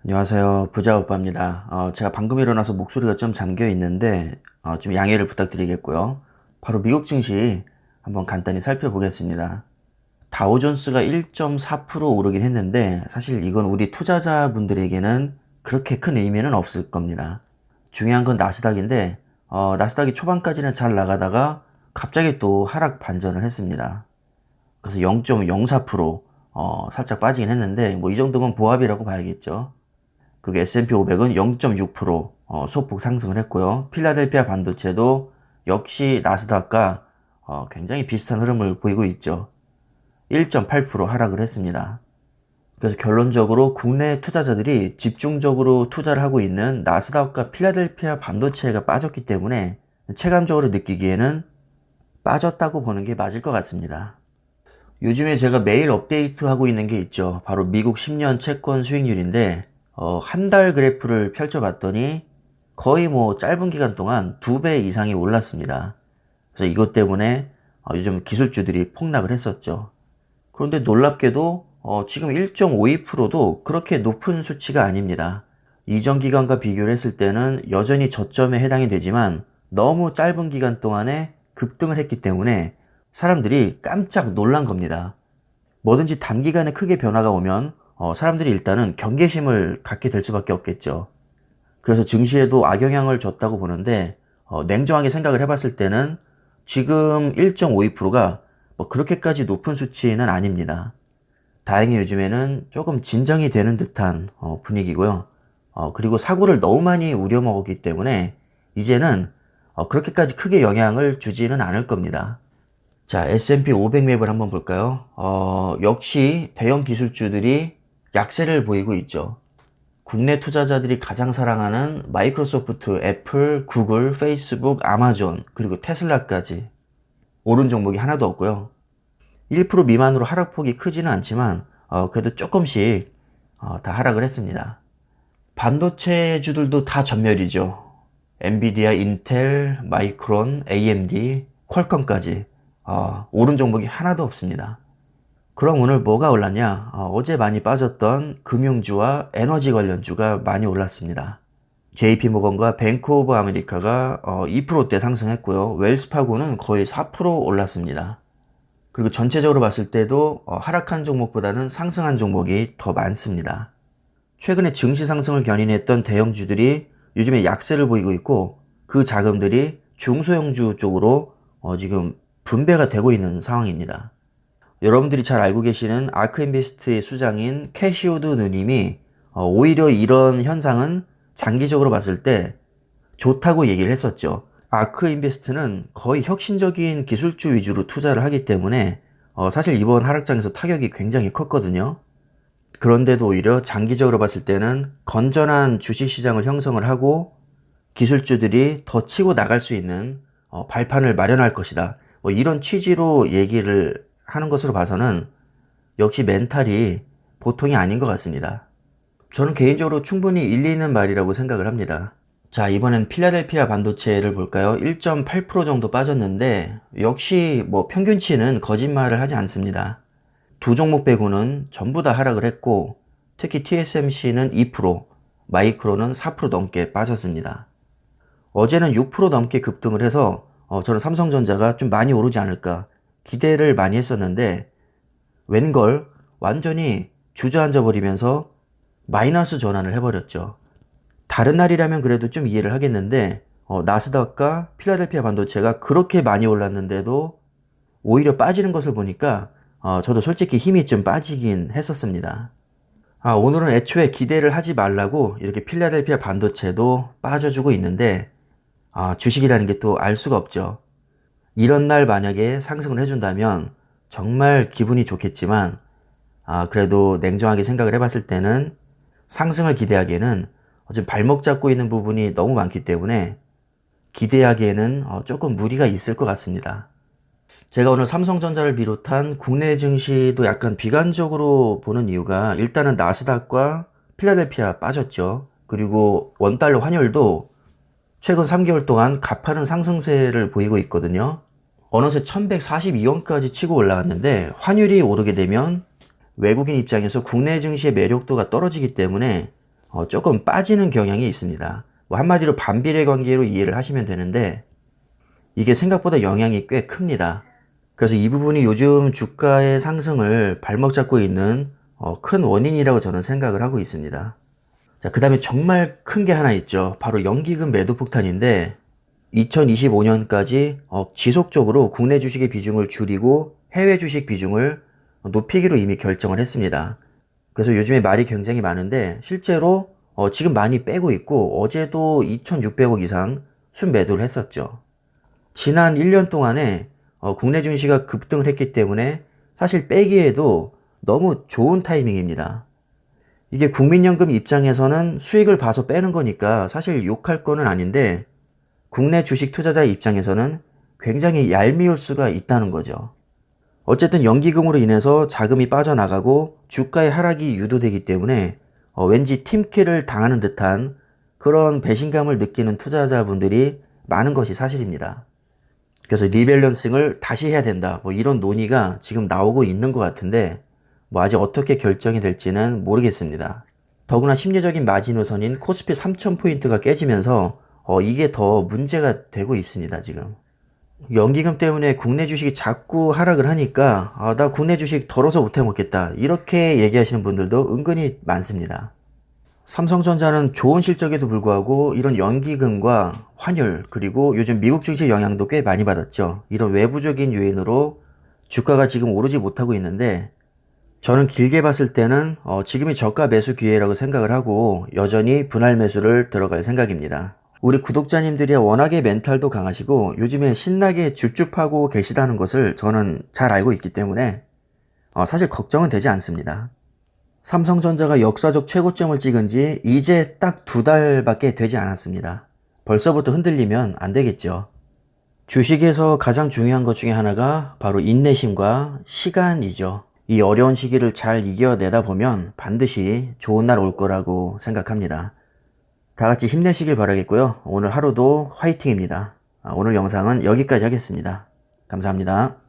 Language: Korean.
안녕하세요. 부자 오빠입니다. 제가 방금 일어나서 목소리가 좀 잠겨 있는데, 좀 양해를 부탁드리겠고요. 바로 미국 증시 한번 간단히 살펴보겠습니다. 다우존스가 1.4% 오르긴 했는데, 사실 이건 우리 투자자분들에게는 그렇게 큰 의미는 없을 겁니다. 중요한 건 나스닥인데, 나스닥이 초반까지는 잘 나가다가 갑자기 또 하락 반전을 했습니다. 그래서 0.04% 살짝 빠지긴 했는데, 뭐 이 정도면 보합이라고 봐야겠죠. 그리고 S&P 500은 0.6% 소폭 상승을 했고요. 필라델피아 반도체도 역시 나스닥과 굉장히 비슷한 흐름을 보이고 있죠. 1.8% 하락을 했습니다. 그래서 결론적으로 국내 투자자들이 집중적으로 투자를 하고 있는 나스닥과 필라델피아 반도체가 빠졌기 때문에 체감적으로 느끼기에는 빠졌다고 보는 게 맞을 것 같습니다. 요즘에 제가 매일 업데이트하고 있는 게 있죠. 바로 미국 10년 채권 수익률인데 한 달 그래프를 펼쳐봤더니 거의 뭐 짧은 기간 동안 2배 이상이 올랐습니다. 그래서 이것 때문에 요즘 기술주들이 폭락을 했었죠. 그런데 놀랍게도 지금 1.52%도 그렇게 높은 수치가 아닙니다. 이전 기간과 비교를 했을 때는 여전히 저점에 해당이 되지만 너무 짧은 기간 동안에 급등을 했기 때문에 사람들이 깜짝 놀란 겁니다. 뭐든지 단기간에 크게 변화가 오면 사람들이 일단은 경계심을 갖게 될 수밖에 없겠죠. 그래서 증시에도 악영향을 줬다고 보는데 냉정하게 생각을 해봤을 때는 지금 1.52%가 뭐 그렇게까지 높은 수치는 아닙니다. 다행히 요즘에는 조금 진정이 되는 듯한 분위기고요. 그리고 사고를 너무 많이 우려먹었기 때문에 이제는 그렇게까지 크게 영향을 주지는 않을 겁니다. 자, S&P 500 맵을 한번 볼까요? 역시 대형 기술주들이 약세를 보이고 있죠. 국내 투자자들이 가장 사랑하는 마이크로소프트, 애플, 구글, 페이스북, 아마존, 그리고 테슬라까지 오른 종목이 하나도 없고요. 1% 미만으로 하락폭이 크지는 않지만 그래도 조금씩 다 하락을 했습니다. 반도체주들도 다 전멸이죠. 엔비디아, 인텔, 마이크론, AMD, 퀄컴까지 오른 종목이 하나도 없습니다. 그럼 오늘 뭐가 올랐냐? 어제 많이 빠졌던 금융주와 에너지 관련주가 많이 올랐습니다. JP모건과 뱅크 오브 아메리카가 2%대 상승했고요. 웰스파고는 거의 4% 올랐습니다. 그리고 전체적으로 봤을 때도 하락한 종목보다는 상승한 종목이 더 많습니다. 최근에 증시 상승을 견인했던 대형주들이 요즘에 약세를 보이고 있고 그 자금들이 중소형주 쪽으로 지금 분배가 되고 있는 상황입니다. 여러분들이 잘 알고 계시는 아크인베스트의 수장인 캐시우드 누님이 오히려 이런 현상은 장기적으로 봤을 때 좋다고 얘기를 했었죠. 아크인베스트는 거의 혁신적인 기술주 위주로 투자를 하기 때문에 사실 이번 하락장에서 타격이 굉장히 컸거든요. 그런데도 오히려 장기적으로 봤을 때는 건전한 주식시장을 형성을 하고 기술주들이 더 치고 나갈 수 있는 발판을 마련할 것이다. 뭐 이런 취지로 얘기를 하는 것으로 봐서는 역시 멘탈이 보통이 아닌 것 같습니다. 저는 개인적으로 충분히 일리 있는 말이라고 생각을 합니다. 자, 이번엔 필라델피아 반도체를 볼까요? 1.8% 정도 빠졌는데 역시 뭐 평균치는 거짓말을 하지 않습니다. 두 종목 빼고는 전부 다 하락을 했고 특히 TSMC는 2%, 마이크론은 4% 넘게 빠졌습니다. 어제는 6% 넘게 급등을 해서 저는 삼성전자가 좀 많이 오르지 않을까 기대를 많이 했었는데 웬걸 완전히 주저앉아 버리면서 마이너스 전환을 해버렸죠. 다른 날이라면 그래도 좀 이해를 하겠는데 나스닥과 필라델피아 반도체가 그렇게 많이 올랐는데도 오히려 빠지는 것을 보니까 저도 솔직히 힘이 좀 빠지긴 했었습니다. 오늘은 애초에 기대를 하지 말라고 이렇게 필라델피아 반도체도 빠져주고 있는데 주식이라는 게 또 알 수가 없죠. 이런 날 만약에 상승을 해준다면 정말 기분이 좋겠지만 그래도 냉정하게 생각을 해봤을 때는 상승을 기대하기에는 지금 발목 잡고 있는 부분이 너무 많기 때문에 기대하기에는 조금 무리가 있을 것 같습니다. 제가 오늘 삼성전자를 비롯한 국내 증시도 약간 비관적으로 보는 이유가 일단은 나스닥과 필라델피아 빠졌죠. 그리고 원달러 환율도 최근 3개월 동안 가파른 상승세를 보이고 있거든요. 어느새 1142원까지 치고 올라왔는데 환율이 오르게 되면 외국인 입장에서 국내 증시의 매력도가 떨어지기 때문에 조금 빠지는 경향이 있습니다. 뭐 한마디로 반비례 관계로 이해를 하시면 되는데 이게 생각보다 영향이 꽤 큽니다. 그래서 이 부분이 요즘 주가의 상승을 발목 잡고 있는 큰 원인이라고 저는 생각을 하고 있습니다. 자, 그 다음에 정말 큰 게 하나 있죠. 바로 연기금 매도 폭탄인데 2025년까지 지속적으로 국내 주식의 비중을 줄이고 해외 주식 비중을 높이기로 이미 결정을 했습니다. 그래서 요즘에 말이 굉장히 많은데 실제로 지금 많이 빼고 있고 어제도 2,600억 이상 순매도를 했었죠. 지난 1년 동안에 국내 증시가 급등을 했기 때문에 사실 빼기에도 너무 좋은 타이밍입니다. 이게 국민연금 입장에서는 수익을 봐서 빼는 거니까 사실 욕할 거는 아닌데 국내 주식 투자자 입장에서는 굉장히 얄미울 수가 있다는 거죠. 어쨌든 연기금으로 인해서 자금이 빠져나가고 주가의 하락이 유도되기 때문에 왠지 팀킬을 당하는 듯한 그런 배신감을 느끼는 투자자분들이 많은 것이 사실입니다. 그래서 리밸런싱을 다시 해야 된다. 뭐 이런 논의가 지금 나오고 있는 것 같은데 뭐 아직 어떻게 결정이 될지는 모르겠습니다. 더구나 심리적인 마지노선인 코스피 3000포인트가 깨지면서 이게 더 문제가 되고 있습니다, 지금. 연기금 때문에 국내 주식이 자꾸 하락을 하니까 나 국내 주식 덜어서 못해 먹겠다. 이렇게 얘기하시는 분들도 은근히 많습니다. 삼성전자는 좋은 실적에도 불구하고 이런 연기금과 환율 그리고 요즘 미국 증시 영향도 꽤 많이 받았죠. 이런 외부적인 요인으로 주가가 지금 오르지 못하고 있는데 저는 길게 봤을 때는 지금이 저가 매수 기회라고 생각을 하고 여전히 분할 매수를 들어갈 생각입니다. 우리 구독자님들이 워낙에 멘탈도 강하시고 요즘에 신나게 줍줍하고 계시다는 것을 저는 잘 알고 있기 때문에 사실 걱정은 되지 않습니다. 삼성전자가 역사적 최고점을 찍은 지 이제 딱 2달밖에 되지 않았습니다. 벌써부터 흔들리면 안 되겠죠. 주식에서 가장 중요한 것 중에 하나가 바로 인내심과 시간이죠. 이 어려운 시기를 잘 이겨내다 보면 반드시 좋은 날 올 거라고 생각합니다. 다 같이 힘내시길 바라겠고요. 오늘 하루도 화이팅입니다. 오늘 영상은 여기까지 하겠습니다. 감사합니다.